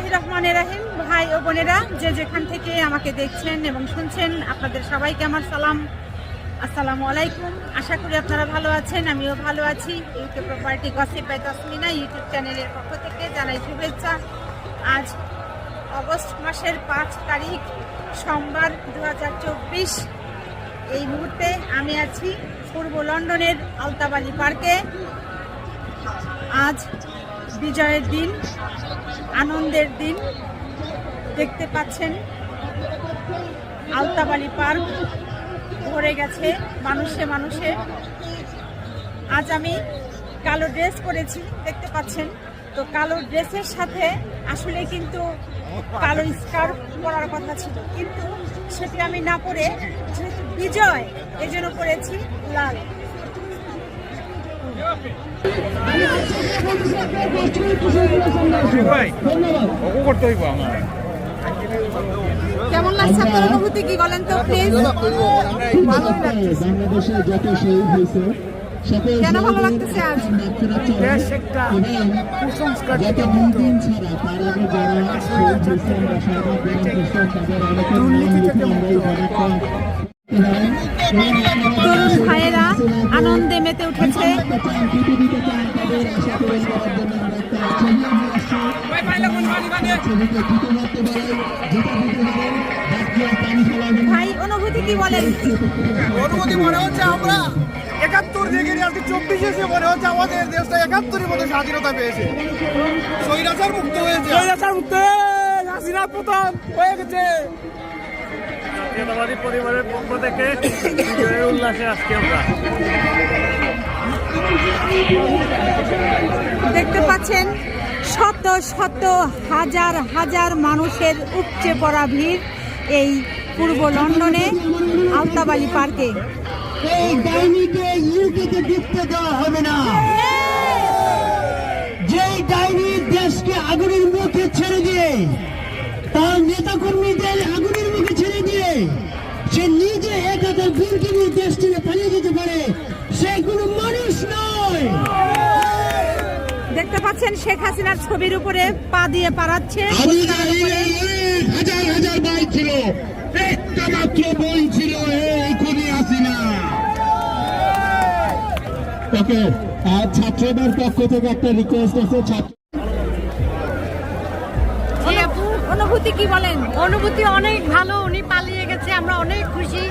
বিসমিল্লাহির রহমানির রহিম। ভাই ও বোনেরা, যে যেখান থেকে আমাকে দেখছেন এবং শুনছেন, আপনাদের সবাইকে আমার সালাম, আসসালামু আলাইকুম। আশা করি আপনারা ভালো আছেন, আমিও ভালো আছি। YouTube property gossip by Tasmina YouTube চ্যানেলের পক্ষ থেকে জানাই শুভেচ্ছা। আজ অগস্ট মাসের 5 তারিখ সোমবার 2024। এই মুহূর্তে আমি আছি পূর্ব লন্ডনের আলতাবালি পার্কে। আজ বিজয়ের দিন, আনন্দের দিন। দেখতে পাচ্ছেন আলতাবালি পার্ক ভরে গেছে মানুষে মানুষে। আজ আমি কালো ড্রেস পরেছি, দেখতে পাচ্ছেন। তো কালো ড্রেসের সাথে আসলে কিন্তু কালো স্কার্ফ পরার কথা ছিল, কিন্তু সেটি আমি না পরে, যেহেতু বিজয় এজন্য পরেছি লাল। কেমন লাগছে আপনার অনুভূতি, কি বলেন তো প্লিজ? কেন ভালো লাগতেছে আজ? তরুণ ভাইয়েরা আনন্দে মেতে উঠেছে। ভাই অনুভূতি কি বলেন? অনুভূতি মনে হচ্ছে আমরা 71 থেকে আজকে 24 এসে মনে হচ্ছে আমাদের দেশটা 71-এর মধ্যে স্বাধীনতা পেয়েছে, স্বৈরাচার মুক্ত হয়েছে, হাসিনার পতন হয়ে গেছে। জাতীয়তাবাদী পরিবারের পক্ষ থেকে বিজয়ের উল্লাসে আজকে আমরা দেখতে পাচ্ছেন শত শত হাজার হাজার মানুষের উপচে পড়া ভিড় এই পূর্ব লন্ডনে আলতাবালি পার্কে। এই ডাইনিকে ইউকেতে ঢুকতে দেওয়া হবে না। যেই ডাইনি দেশকে আগুনের মুখে ছেড়ে দিয়ে, তার নেতাকর্মীদের আগুনের মুখে ছেড়ে দিয়ে সে নিজে একাধার বোনকে নিয়ে দেশ ছেড়ে পালিয়ে যেতে পারে, সে কোনো মানুষ নয়। দেখতে পাচ্ছেন শেখ হাসিনার ছবির উপরে পা দিয়ে পাড়াচ্ছে। হাজার হাজার বই ছিল, একটা মাত্র বই ছিল, এই খুনি হাসিনা। ওকে, আর ছাত্রদের পক্ষ থেকে একটা রিকোয়েস্ট আছে। অনুভূতি কি বলেন? অনুভূতি অনেক ভালো। উনি পালিয়ে গেছে, আমরা অনেক খুশি।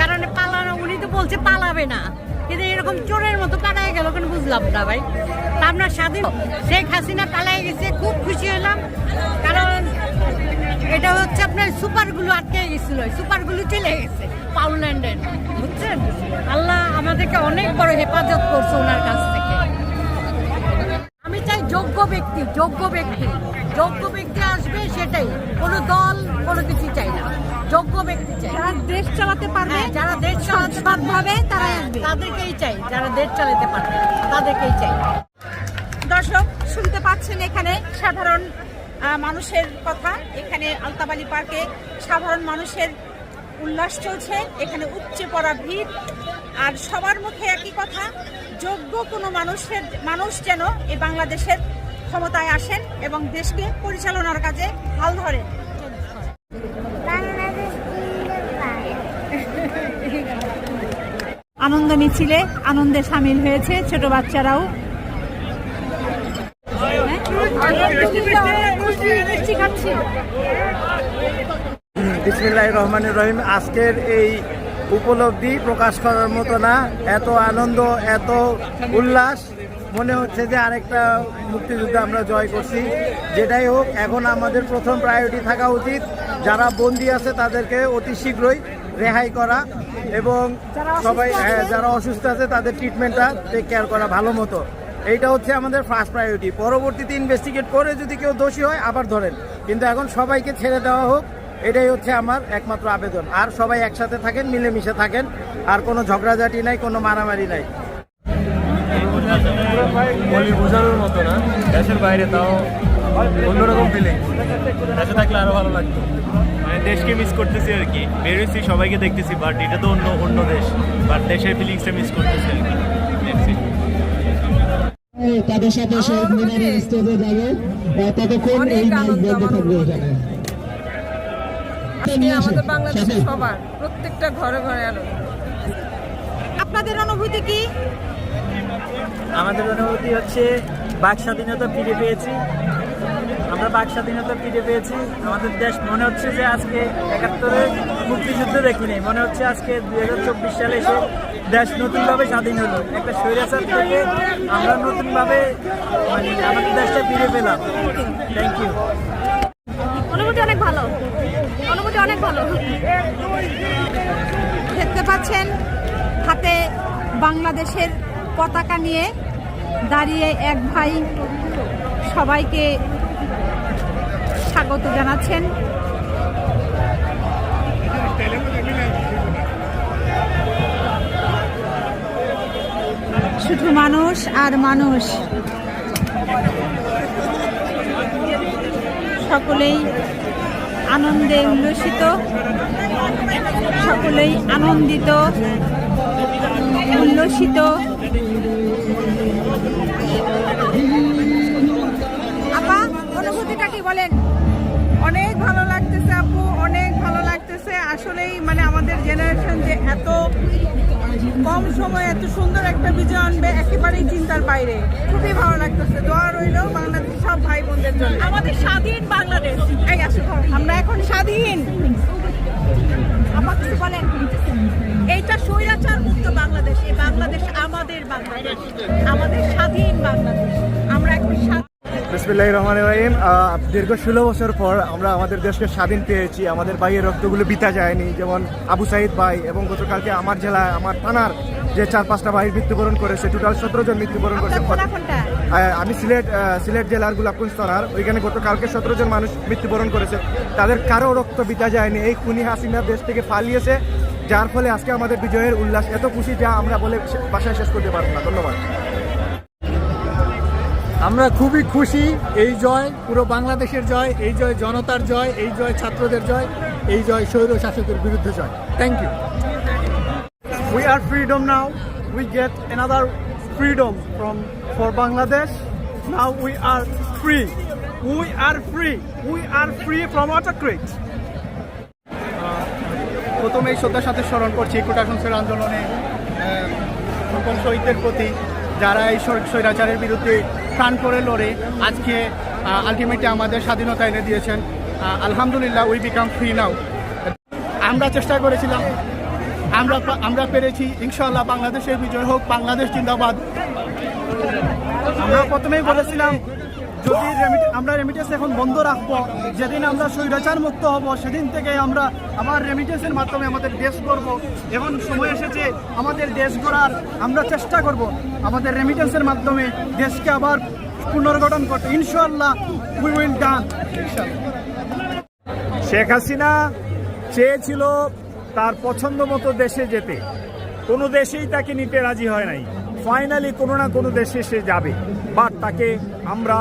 কারণ পালানো, উনি তো বলছে পালাবে না, কিন্তু এরকম চোরের মতো পালায় গেল কেন বুঝলাম না ভাই। তা আমরা স্বাধীন, শেখ হাসিনা পালায় গেছে, খুব খুশি হলাম। কারণ এটা হচ্ছে আপনার সুপারগুলো আটকে গেছিল, সুপারগুলো চলে গেছে পাউল্যান্ডের, বুঝছেন। আল্লাহ আমাদেরকে অনেক বড় হেফাজত করছে ওনার কাছ থেকে। আমি চাই যোগ্য ব্যক্তি, যোগ্য ব্যক্তি, যোগ্য ব্যক্তি আসবে, সেটাই। কোনো দল কোনো কিছু চাই না, যোগ্য ব্যক্তি চাই। যারা দেশ চালাতে পারবে, যারা দেশ চালাতে পারবে তারা আসবে, তাদেরকেই চাই। যারা দেশ চালাতে পারবে তাদেরকেই চাই। দর্শক শুনতে পাচ্ছেন এখানে সাধারণ মানুষের কথা। এখানে আলতাবালি পার্কে সাধারণ মানুষের উল্লাস চলছে, এখানে উপচে পড়া ভিড়। আর সবার মুখে একই কথা, যোগ্য কোনো মানুষ যেন এই বাংলাদেশের ক্ষমতায় আসেন এবং দেশকে পরিচালনার কাজে হাল ধরেন। আনন্দ মিছিলে আনন্দে সামিল হয়েছে ছোট বাচ্চারাও। বিসমিল্লাহির রহমানির রহিম। আজকের এই উপলব্ধি প্রকাশ করার মতো না, এত আনন্দ, এত উল্লাস, মনে হচ্ছে যে আরেকটা মুক্তিযুদ্ধ আমরা জয় করছি। যেটাই হোক, এখন আমাদের প্রথম প্রায়োরিটি থাকা উচিত যারা বন্দী আছে তাদেরকে অতি শীঘ্রই রেহাই করা, এবং সবাই যারা অসুস্থ আছে তাদের ট্রিটমেন্টটা টেক কেয়ার করা ভালো মতো। এইটা হচ্ছে আমাদের ফার্স্ট প্রায়োরিটি। পরবর্তীতে ইনভেস্টিগেট করে যদি কেউ দোষী হয় আবার ধরেন, কিন্তু এখন সবাইকে ছেড়ে দেওয়া হোক, এটাই হচ্ছে আমার একমাত্র আবেদন। আর সবাই একসাথে থাকেন, মিলেমিশে থাকেন, আর কোনো ঝগড়াঝাটি নাই, কোনো মারামারি নাই। বোঝানোর মতো না, দেশের বাইরে তাও অন্যরকম ফিলিং। দেশে থাকলে আরো ভালো লাগতো। মানে দেশকে মিস করতেছি আর কি, বেরোচ্ছি সবাইকে দেখতেছি, বাট এটা তো অন্য দেশ, বাট দেশের ফিলিংসটা মিস করতেছি আর কি। তাদের সাথে শহীদ মিনারের স্টেজে যাবে ততক্ষণ এই মাইক বন্ধ থাকবে এখানে। আজকে আমাদের বাংলাদেশের সবার প্রত্যেকটা ঘরে ঘরে আলো। আপনাদের অনুভূতি কি? আমাদের অনুভূতি হচ্ছে বাক স্বাধীনতা ফিরে পেয়েছি। আমরা বাক স্বাধীনতা ফিরে পেয়েছি। আমাদের দেশ মনে হচ্ছে যে আজকে 71-এ মুক্তিযুদ্ধ দেখিনি, মনে হচ্ছে আজকে 2024 সালে এসে দেশ নতুনভাবে স্বাধীন হলো। একটা স্বৈরাচার থেকে আমরা নতুনভাবে মানে আমাদের দেশটা ফিরে পেলাম। Thank you. অনুভূতি অনেক ভালো, অনুভূতি অনেক ভালো। দেখতে পাচ্ছেন হাতে বাংলাদেশের পতাকা নিয়ে দাঁড়িয়ে এক ভাই সবাইকে স্বাগত জানাচ্ছেন। শুধু মানুষ আর মানুষ, সকলেই আনন্দে উল্লসিত, সকলেই আনন্দিত উল্লসিত। আপা, অনুভূতিটা কি বলেন? অনেক ভালো লাগতেছে আপু, অনেক ভালো লাগতেছে। আসলেই মানে আমাদের জেনারেশন যে এত কম সময়ে এত সুন্দর একটা বিজয় আনবে একেবারেই চিন্তার বাইরে। খুবই ভালো লাগতেছে। দোয়া রইল বাংলাদেশের সব ভাই বোনদের জন্য। আমাদের স্বাধীন বাংলাদেশ। এই আসো, আমরা এখন স্বাধীন। আপা কিছু বলেন? এইটা স্বৈরাচার মুক্ত বাংলাদেশ। এই বাংলাদেশ আমাদের বাংলাদেশ, আমাদের স্বাধীন বাংলাদেশ। আমরা এখন বিসমিল্লাহির রহমানির রহিম। দীর্ঘ 16 বছর পর আমরা আমাদের দেশকে স্বাধীন পেয়েছি। আমাদের ভাইয়ের রক্তগুলো বিতা যায়নি, যেমন আবু সাইদ ভাই এবং গতকালকে আমার জেলায় আমার থানার যে 4-5টা ভাই মৃত্যুবরণ করেছে, টোটাল 17 জন মৃত্যুবরণ করেছে। কোনটা? আমি সিলেট জেলার গোলাপগঞ্জ থানার, ওইখানে গতকালকে 17 জন মানুষ মৃত্যুবরণ করেছে। তাদের কারো রক্ত বিতা যায়নি। এই খুনি হাসিনা দেশ থেকে পালিয়েছে, যার ফলে আজকে আমাদের বিজয়ের উল্লাস এত খুশি যা আমরা বলে ভাষায় শেষ করতে পারবো না। ধন্যবাদ। আমরা খুবই খুশি। এই জয় পুরো বাংলাদেশের জয়, এই জয় জনতার জয়, এই জয় ছাত্রদের জয়, এই জয় স্বৈর শাসকের বিরুদ্ধে জয়। Thank you. We are freedom now. We get another freedom for Bangladesh. Now we are free. We are free. We are free from autocrat. প্রথমেই শ্রদ্ধার সাথে স্মরণ করছি কোটা সংস্কার আন্দোলনে সকল শহীদদের প্রতি, যারা এই স্বৈরাচারের বিরুদ্ধে প্রাণ করে লড়ে আজকে আলটিমেটলি আমাদের স্বাধীনতা এনে দিয়েছেন। আলহামদুলিল্লাহ, উই বিকাম ফ্রি নাও। আমরা চেষ্টা করেছিলাম, আমরা পেরেছি। ইনশাআল্লাহ বাংলাদেশের বিজয় হোক। বাংলাদেশ জিন্দাবাদ। আমরা প্রথমেই বলেছিলাম যদি আমরা রেমিটেন্স এখন বন্ধ রাখবো, যেদিন আমরা স্বৈরাচার মুক্ত হব সেদিন থেকে আমরা আবার রেমিটেন্সের মাধ্যমে আমাদের দেশ গড়ব। এখন সময় এসেছে আমাদের দেশ গড়ার। আমরা চেষ্টা করব আমাদের রেমিটেন্সের মাধ্যমে দেশকে আবার পুনর্গঠন করতে। ইনশাআল্লাহ উই উইল ডান। শেখ হাসিনা চেয়েছিল তার পছন্দ মতো দেশে যেতে, কোনো দেশেই তাকে নিতে রাজি হয় নাই। ফাইনালি কোনো না কোনো দেশে সে যাবে, বাট তাকে আমরা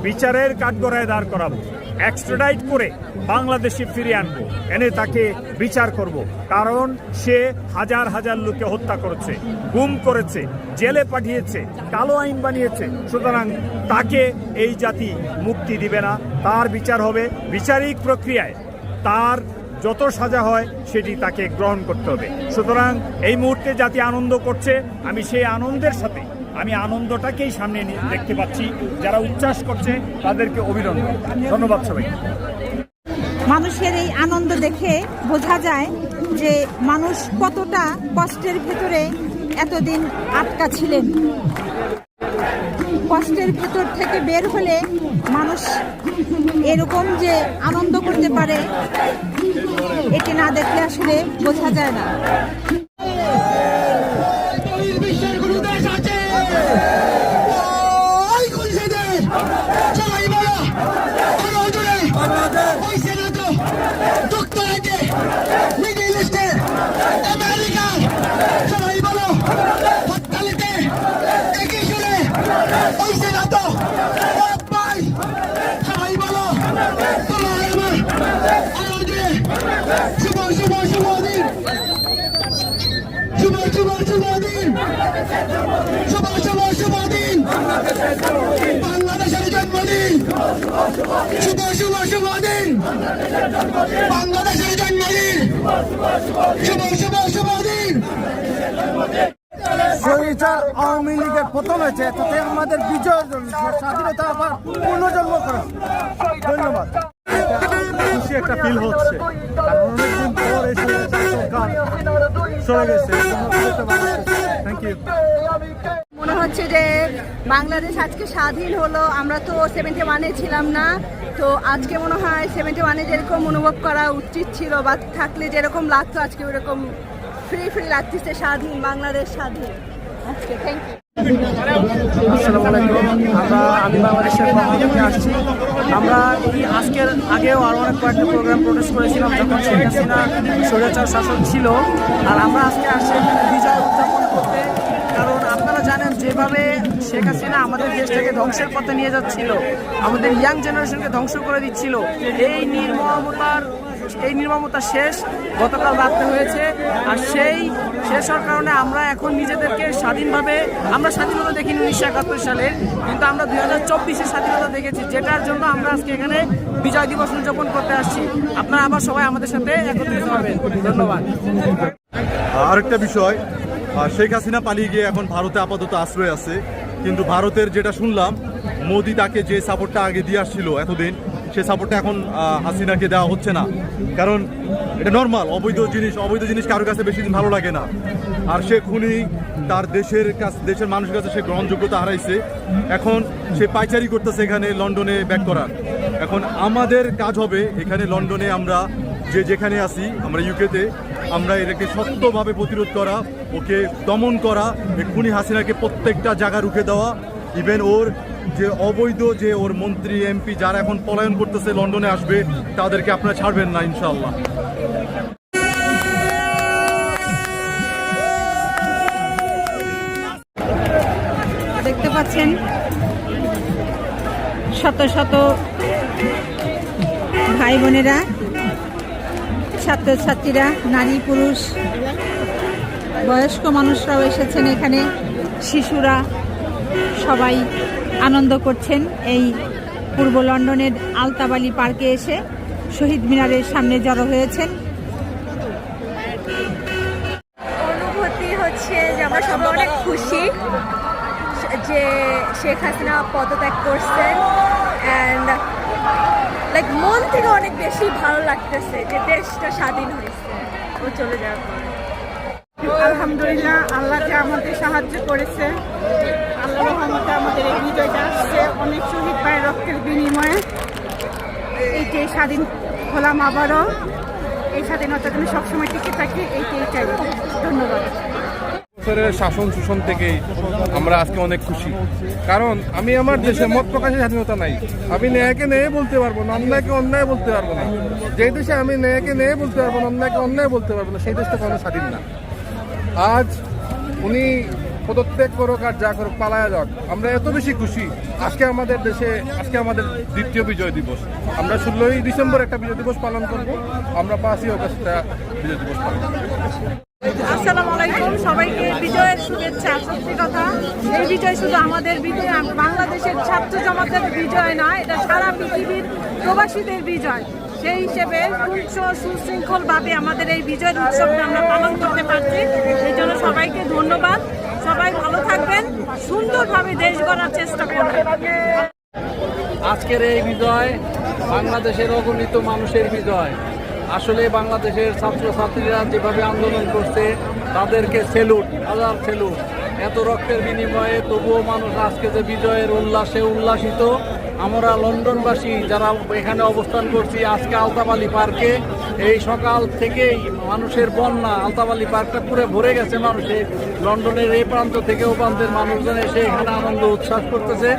বিচারের কাঠগড়ায় দাঁড় করাবো, এক্সট্রাডাইট করে বাংলাদেশে ফিরিয়ে আনবো, এনে তাকে বিচার করব। কারণ সে হাজার হাজার লোককে হত্যা করেছে, গুম করেছে, জেলে পাঠিয়েছে, কালো আইন বানিয়েছে। সুতরাং তাকে এই জাতি মুক্তি দিবে না, তার বিচার হবে। বিচারিক প্রক্রিয়ায় তার যত সাজা হয় সেটি তাকে গ্রহণ করতে হবে। সুতরাং এই মুহূর্তে জাতি আনন্দ করছে, আমি সেই আনন্দের সাথে আমি আনন্দটাকেই সামনে দেখতে পাচ্ছি। যারা উচ্ছ্বাস করছে তাদেরকে অভিনন্দন। ধন্যবাদ সবাই। মানুষের এই আনন্দ দেখে বোঝা যায় যে মানুষ কতটা কষ্টের ভেতরে এতদিন আটকা ছিলেন। কষ্টের ভেতর থেকে বের হলে মানুষ এরকম যে আনন্দ করতে পারে, এটি না দেখলে আসলে বোঝা যায় না। বিশ্বের কোনো দেশ আছে ওই কোন সে দেশ? সবাই বলো ওই সেনা তো যুক্তরাজ্যে, মিডল ইস্টে, আমেরিকা, সবাই বলো হত্যালিতে একই সুরে ওই সেনা তো ভাই, সবাই বলো তোমার আমার শুভ শুভ শুভ দিন, শুভ শুভ শুভ দিন, শুভ শুভ শুভ দিন। বাংলাদেশের জন্মদিন, শুভ শুভ শুভ দিন, বাংলাদেশের জন্মদিন, শুভ শুভ শুভ দিন। স্বৈরাচার আওয়ামী লীগের পতন হয়েছে, তাতে আমাদের বিজয়ের জন্য স্বাধীনতা আবার পুনর্জন্ম করেছে। ধন্যবাদ। খুশি একটা ফিল হচ্ছে, কারণ অনেকদিন পর এই সরকার চলে গেছে। Thank you. মনে হচ্ছে যে বাংলাদেশ আজকে স্বাধীন হলো। আমরা তো 71-এ ছিলাম না, তো আজকে মনে হয় 71-এ যেরকম অনুভব করা উচিত ছিল বা থাকলে যেরকম লাগতো আজকে ওরকম ফ্রি ফ্রি লাগতেছে। স্বাধীন বাংলাদেশ, স্বাধীন আজকে। Thank you. আসসালামু আলাইকুম। আমি বাংলাদেশের পক্ষ থেকে আসছি। আমরা এই আজকের আগেও আরও অনেক কয়েকটা প্রোগ্রাম প্রোটেস্ট করেছিলাম যখন শেখ হাসিনা স্বৈরাচার শাসন ছিল, আর আমরা আজকে আসছি বিজয় উদযাপন করতে। কারণ আপনারা জানেন যেভাবে শেখ হাসিনা আমাদের দেশটাকে ধ্বংসের পথে নিয়ে যাচ্ছিল, আমাদের ইয়াং জেনারেশনকে ধ্বংস করে দিচ্ছিল, এই নির্মমতা শেষ গতকাল রাত্রে হয়েছে। আর সেই শেষ হওয়ার কারণে আমরা এখন নিজেদেরকে স্বাধীনভাবে, আমরা স্বাধীনতা দেখিনি 1971 সালে, কিন্তু আমরা 2024-এ স্বাধীনতা দেখেছি, যেটার জন্য আমরা আজকে এখানে বিজয় দিবস উদযাপন করতে আসছি। আপনারা আবার সবাই আমাদের সাথে একত্রিত হবেন। ধন্যবাদ। আরেকটা বিষয়, শেখ হাসিনা পালিয়ে গিয়ে এখন ভারতে আপাতত আশ্রয় আছে, কিন্তু ভারতের যেটা শুনলাম, মোদি তাকে যে সাপোর্টটা আগে দিয়ে আসছিল এতদিন, সে সাপোর্টটা এখন হাসিনাকে দেওয়া হচ্ছে না। কারণ এটা নর্মাল, অবৈধ জিনিস কারোর কাছে বেশি দিন ভালো লাগে না। আর সে খুনি, তার দেশের মানুষের কাছে সে গ্রহণযোগ্যতা হারাইছে। এখন সে পাইচারি করতেছে এখানে লন্ডনে ব্যাক করার। এখন আমাদের কাজ হবে এখানে লন্ডনে, আমরা যেখানে আছি, আমরা ইউকেতে, আমরা এটাকে শক্তভাবে প্রতিরোধ করা, ওকে দমন করা, খুনি হাসিনাকে প্রত্যেকটা জায়গা রুখে দেওয়া। ইভেন ওর যে অবৈধ যে ওর মন্ত্রী এমপি যারা এখন পলায়ন করতেছে লন্ডনে আসবে, তাদেরকে আপনারা ছাড়বেন না ইনশাআল্লাহ। দেখতে পাচ্ছেন শত শত ভাই বোনেরা, ছাত্রছাত্রীরা, নারী পুরুষ, বয়স্ক মানুষরাও এসেছেন এখানে, শিশুরা সবাই আনন্দ করছেন। এই পূর্ব লন্ডনের আলতাবালি পার্কে এসে শহীদ মিনারের সামনে জড়ো হয়েছেন। অনুভূতি হচ্ছে যে আমরা সবাই অনেক খুশি যে শেখ হাসিনা পদত্যাগ করছেন, অ্যান্ড লাইক মন থেকে অনেক বেশি ভালো লাগতেছে যে দেশটা স্বাধীন হয়েছে ও চলে যাওয়ার পর। আলহামদুলিল্লাহ, আল্লাহ যে আমাদের সাহায্য করেছে, আল্লাহ রহমতে আমাদের এই বিজয়টা আসছে অনেক শহীদ ভাইয়ের রক্তের বিনিময়ে। এইটাই স্বাধীন হলাম আবারও, এই স্বাধীনতার জন্য সবসময় টিকে থাকি, এইটাই চাই। ধন্যবাদ। শাসন শোষণ থেকেই আমরা আজকে অনেক খুশি, কারণ আমি আমার দেশে মত প্রকাশের স্বাধীনতা নাই। আমি ন্যায়কে ন্যায় বলতে পারবো না, অন্যায়কে অন্যায় বলতে পারবো না। যে দেশে আমি ন্যায়কে ন্যায় বলতে পারবো না, অন্যায়কে অন্যায় বলতে পারবো না, সেই দেশটা কোনো স্বাধীন না। আজ উনি পদত্যাগ করুক আর যা করুক, পালায়া যাক, আমরা এত বেশি খুশি। আজকে আমাদের দেশে, আজকে আমাদের দ্বিতীয় বিজয় দিবস। আমরা 16ই ডিসেম্বর একটা বিজয় দিবস পালন করবো, আমরা 5ই অগস্ট বিজয় দিবস পালন করবো। আসসালামু আলাইকুম, সবাইকে বিজয়ের শুভেচ্ছা। সত্যি কথা, এই বিজয় শুধু আমাদের বিজয়, বাংলাদেশের ছাত্র জমাতের বিজয় নয়, এটা সারা পৃথিবীর প্রবাসীদের বিজয়। সেই হিসেবে সুশৃঙ্খলভাবে আমাদের এই বিজয়ের উৎসবটা আমরা পালন করতে পারছি, এই জন্য সবাইকে ধন্যবাদ। সবাই ভালো থাকবেন, সুন্দরভাবে দেশ গড়ার চেষ্টা করবেন। আজকের এই বিজয় বাংলাদেশের অগণিত মানুষের বিজয়। আসলে বাংলাদেশের ছাত্রছাত্রীরা যেভাবে আন্দোলন করছে তাদেরকে সেলুট, হাজার সেলুট। এত রক্তের বিনিময়ে তবুও মানুষ আজকে যে বিজয়ের উল্লাসে উল্লাসিত। আমরা লন্ডনবাসী যারা এখানে অবস্থান করছি আজকে আলতাবালি পার্কে, এই সকাল থেকেই মানুষের বন্যা, আলতাবালি পার্কটা পুরো ভরে গেছে মানুষে। লন্ডনের এই প্রান্ত থেকে ও প্রান্তের মানুষজন এসে এখানে আনন্দ উচ্ছ্বাস করতেছে।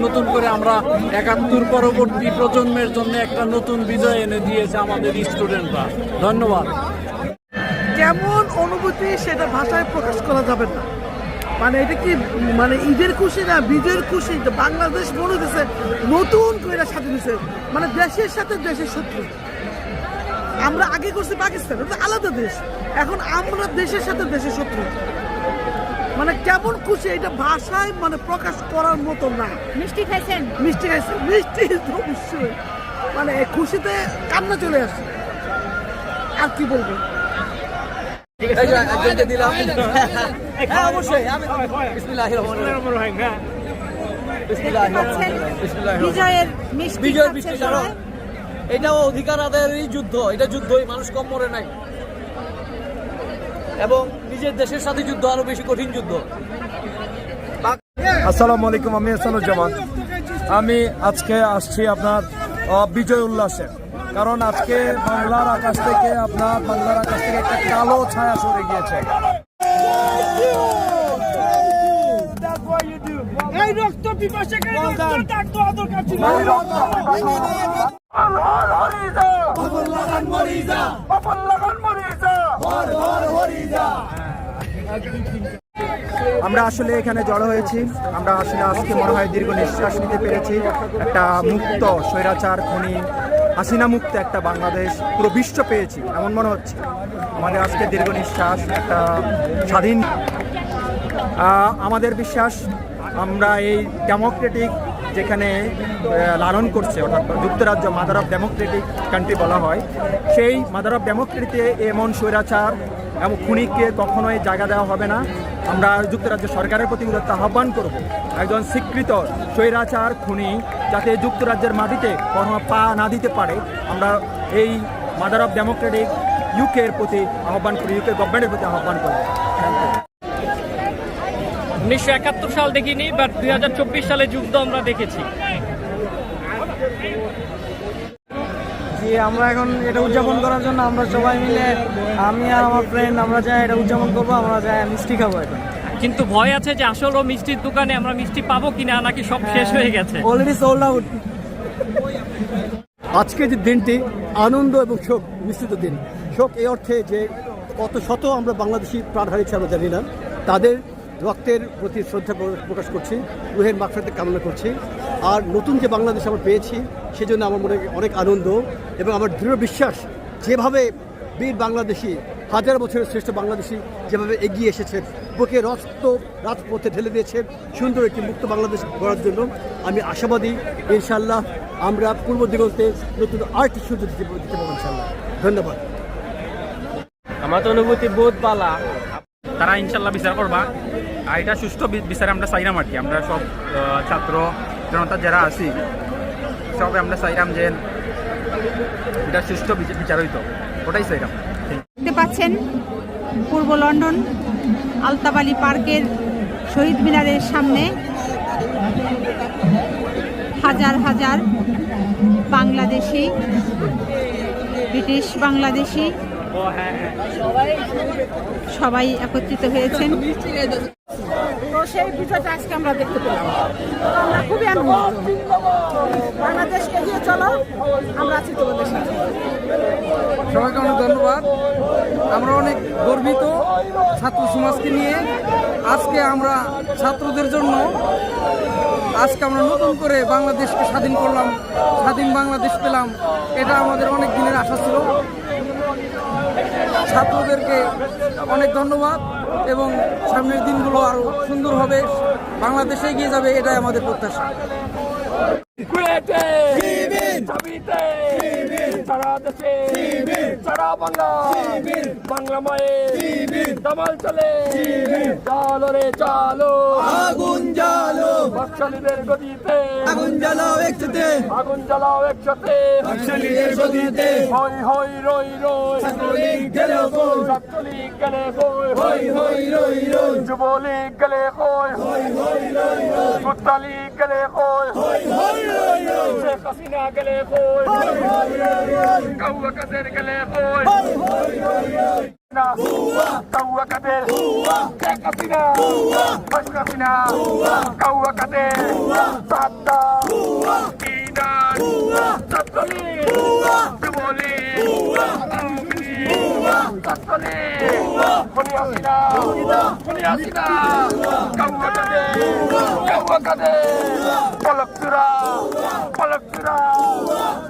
নতুন করে আমরা 71 পরবর্তী প্রজন্মের জন্য একটা নতুন বিজয় এনে দিয়েছে আমাদের স্টুডেন্টরা। ধন্যবাদ। যেমন অনুভূতি সেটা ভাষায় প্রকাশ করা যাবে না। মানে এটা কি মানে ঈদের খুশি না বিজয়ের খুশি? বাংলাদেশ মনে হচ্ছে নতুন করে স্বাধীন হয়েছে, মানে দেশের সাথে দেশের শত্রু। আমরা আগে করছি পাকিস্তান, ওটা আলাদা দেশ, এখন আমরা দেশের সাথে দেশের শত্রু। মানে কেমন খুশি এটা ভাষায় মানে প্রকাশ করার মতো না। মিষ্টি খাইছেন? মিষ্টি খাইছে, মিষ্টি তো অবশ্যই মানে খুশিতে কান্না চলে আসে। আর কি বলবো, বিজয়ের মিষ্টি খাচ্ছে সবাই। এটাও অধিকার আদায়েরই যুদ্ধ, এটা যুদ্ধই, মানুষ কম মরে নাই এবং নিজের দেশের সাথে যুদ্ধ আরো বেশি কঠিন যুদ্ধ। আসসালামু আলাইকুম, আমি হাসানুজ্জামান। আমি আজকে আসছি আপনার বিজয় উল্লাসে, কারণ আজকে বাংলার আকাশ থেকে একটা কালো ছায়া সরে গিয়েছে। এই রক্ত পিপাসাকে আমরা আসলে এখানে জড়ো হয়েছি, আমরা আসলে আজকে মনে হয় দীর্ঘ নিঃশ্বাস নিতে পেরেছি। একটা মুক্ত স্বৈরাচার খনি হাসিনা মুক্ত একটা বাংলাদেশ পুরো বিশ্ব পেয়েছি এমন মনে হচ্ছে। আমাদের আজকে দীর্ঘ নিঃশ্বাস, একটা স্বাধীন আমাদের বিশ্বাস। আমরা এই ডেমোক্রেটিক যেখানে লালন করছে, অর্থাৎ যুক্তরাজ্য মাদার অফ ডেমোক্রেটিক কান্ট্রি বলা হয়, সেই মাদার অফ ডেমোক্রেটিতে এমন স্বৈরাচার এবং খুনিকে কখনোই জায়গা দেওয়া হবে না। আমরা যুক্তরাজ্য সরকারের প্রতি উদাত্ত আহ্বান করব, একজন স্বীকৃত স্বৈরাচার খুনি যাতে যুক্তরাজ্যের মাটিতে কোনো পা না দিতে পারে। আমরা এই মাদার অফ ডেমোক্রেটিক ইউকের প্রতি আহ্বান করি, ইউকে গভর্নমেন্টের প্রতি আহ্বান করব। 1971 সাল দেখিনি, বাট 2024 সালে যুদ্ধ আমরা দেখেছি। জি, আমরা এখন এটা উদযাপন করার জন্য আমরা সবাই মিলে, আমি আর আমার ফ্রেন্ড, আমরা যাই এটা উদযাপন করবো। আমরা যাই মিষ্টি খাবো এখন। কিন্তু ভয় আছে যে আসলে মিষ্টির দোকানে আমরা মিষ্টি পাবো কিনা, নাকি সব শেষ হয়ে গেছে। Already sold out. আজকে যে দিনটি আনন্দ এবং শোক মিশ্রিত দিন। শোক এই অর্থে যে কত শত আমরা বাংলাদেশি প্রাণ হারিয়েছি আমরা জানি না, তাদের রক্তের প্রতি শ্রদ্ধা প্রকাশ করছি, রুহের মাগফিরাত কামনা করছি। আর নতুন যে বাংলাদেশ আমরা পেয়েছি সেজন্য আমার মনে অনেক আনন্দ এবং আমার দৃঢ় বিশ্বাস, যেভাবে বীর বাংলাদেশি, হাজার বছরের শ্রেষ্ঠ বাংলাদেশি যেভাবে এগিয়ে এসেছে, বুকে রক্ত রাজপথে ঢেলে দিয়েছে সুন্দর একটি মুক্ত বাংলাদেশ গড়ার জন্য, আমি আশাবাদী ইনশাআল্লাহ আমরা পূর্ব দিগন্তে নতুন আরেকটি সূর্য দিতে পারবো ইনশাআল্লাহ। ধন্যবাদ। আমার তো অনুভূতি বহুত পালা, তারা ইনশাল্লাহ বিচার করবা। আর এটা সুষ্ঠু বিচারে আমরা চাইলাম আর কি। আমরা সব ছাত্র জনতা যারা আছি সবে আমরা চাইলাম যে এটা সুষ্ঠু বিচার হইতো, ওটাই চাইলাম। দেখতে পাচ্ছেন পূর্ব লন্ডন আলতাবালি পার্কের শহীদ মিনারের সামনে হাজার হাজার বাংলাদেশি, ব্রিটিশ বাংলাদেশি সবাই একত্রিত হয়েছেন। তো সেই বিষয়টা আজকে আমরা দেখতে পেলাম, আমরা খুবই আনন্দিত। বাংলাদেশ এগিয়ে চলো, আমরা আছি তোমাদের সাথে। সবাইকে অনেক ধন্যবাদ। আমরা অনেক গর্বিত ছাত্র সমাজকে নিয়ে। আজকে আমরা ছাত্রদের জন্য আজকে আমরা নতুন করে বাংলাদেশকে স্বাধীন করলাম, স্বাধীন বাংলাদেশ পেলাম। এটা আমাদের অনেক দিনের আশা ছিল। ছাত্রদেরকে অনেক ধন্যবাদ এবং সামনের দিনগুলো আরো সুন্দর হবে, বাংলাদেশে এগিয়ে যাবে, এটাই আমাদের প্রত্যাশা। বাংলা মায়ের দামাল চলে, চলো রে চলো, আগুন জ্বালো বাকশালীদের গদিতে, আগুন জ্বালাও একসাথে, আগুন জ্বালাও একসাথে বাকশালীদের গদিতে। হই হই রই রই, ছাত্রলীগ গেলে কই, ছাত্রলীগ গেলে কই, হই হই রই রই, যুবলীগ গেলে কই, হই হই রই রই, মুতালিগ গেলে কই, হই হই রই রই, শেখ হাসিনা গেলে কই, হই হই রই রই, কাউয়া কাদের গেলে কই, হই হই রই রই, কাউয়া কাদের, শেখ হাসিনা, শেখ হাসিনা, কাউয়া কাদের, সাদ্দাম, ইরান, ছাত্রলীগ, যুবলীগ, আওয়ামী লীগ, ছাত্রলীগ, খুনি হাসিনা, খুনি হাসিনা, কাউয়া কাদের, কাউয়া কাদের, পলক চূড়া, পলক চূড়া,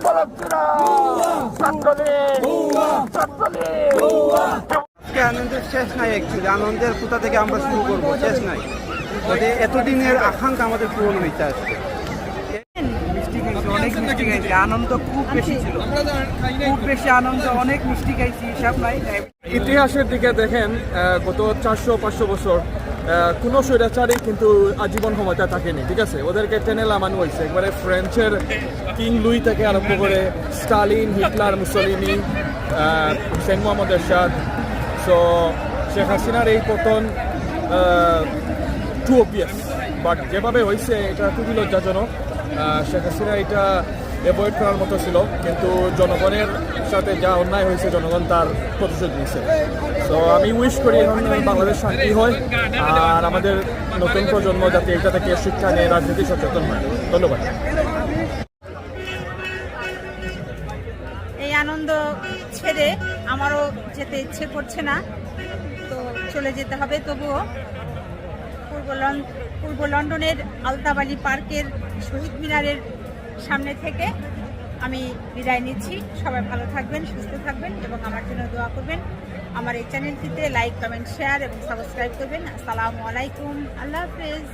পলক চূড়া, ছাত্রলীগ, ছাত্রলীগ। আজকে আনন্দের শেষ নাই, অ্যাকচুয়ালি আনন্দের কোথা থেকে আমরা শুরু করবো, শেষ নাই। এতদিনের আকাঙ্ক্ষা আমাদের পূরণ হইতে আসছে। অনেক মিষ্টি খাইছি, আনন্দ খুব বেশি ছিল, খুব বেশি আনন্দ, অনেক মিষ্টি খাইছি, হিসাব নাই। ইতিহাসের দিকে দেখেন গত 400-500 বছর কোনো স্বৈরাচারই কিন্তু আজীবন ক্ষমতা থাকেনি, ঠিক আছে? ওদেরকে টেনে লামানো হয়েছে, একবারে ফ্রেঞ্চের কিং লুই থেকে আরম্ভ করে Stalin, Hitler, Mussolini, Hussain Muhammad Ershad. So Sheikh হাসিনার এই পতন টু অবভিয়াস, বাট যেভাবে হয়েছে এটা খুবই লজ্জাজনক। শেখ হাসিনা এটা অ্যাভয়েড করার মতো ছিল, কিন্তু জনগণের সাথে যা অন্যায় হয়েছে জনগণ তার প্রতিশোধ নিয়েছে। তো আমি উইশ করি এখন বাংলাদেশ শান্তি হয়, আর আমাদের নতুন প্রজন্ম যাতে এটা থেকে শিক্ষা নিয়ে রাজনীতি সচেতন হয়। ধন্যবাদ। এই আনন্দ ছেড়ে আমারও যেতে ইচ্ছে করছে না, তো চলে যেতে হবে। তবুও পূর্ব লন্ডনের আলতাবালি পার্কের শহীদ মিনারের সামনে থেকে আমি বিদায় নিচ্ছি। সবাই ভালো থাকবেন, সুস্থ থাকবেন এবং আমার জন্য দোয়া করবেন। আমার এই চ্যানেলটিতে লাইক, কমেন্ট, শেয়ার এবং সাবস্ক্রাইব করবেন। আসসালামু আলাইকুম, আল্লাহ হাফেজ।